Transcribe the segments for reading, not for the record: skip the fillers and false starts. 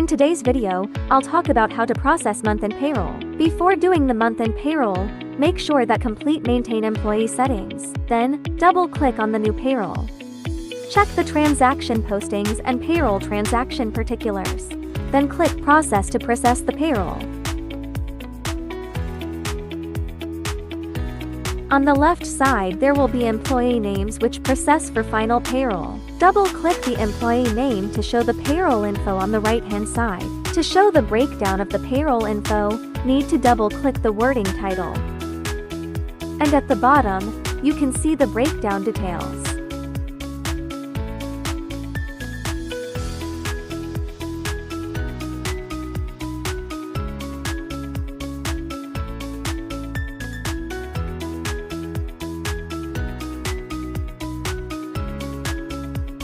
In today's video, I'll talk about how to process month-end payroll. Before doing the month-end payroll, make sure that Complete Maintain Employee Settings. Then, double-click on the new payroll. Check the transaction postings and payroll transaction particulars. Then click Process to process the payroll. On the left side there will be employee names which process for final payroll. Double-click the employee name to show the payroll info on the right-hand side. To show the breakdown of the payroll info, need to double-click the wording title. And at the bottom, you can see the breakdown details.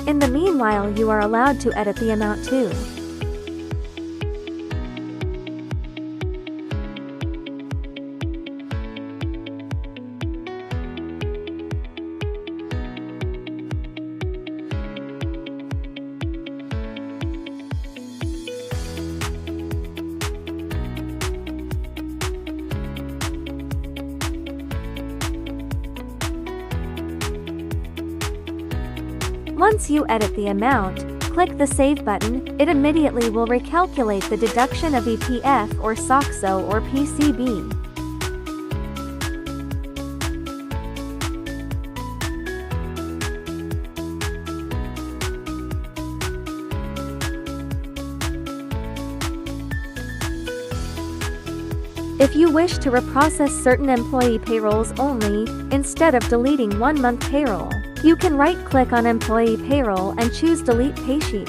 In the meanwhile, you are allowed to edit the amount too. Once you edit the amount, click the Save button. It immediately will recalculate the deduction of EPF or SOCSO or PCB. If you wish to reprocess certain employee payrolls only, instead of deleting 1 month payroll, you can right-click on Employee Payroll and choose Delete Paysheet.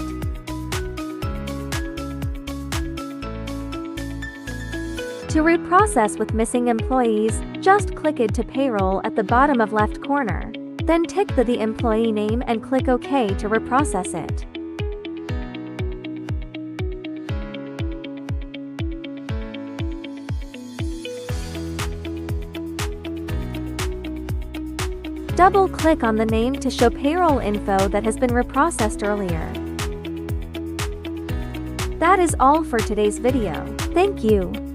To reprocess with missing employees, just click Add to Payroll at the bottom of left corner. Then tick the employee name and click OK to reprocess it. Double-click on the name to show payroll info that has been reprocessed earlier. That is all for today's video. Thank you.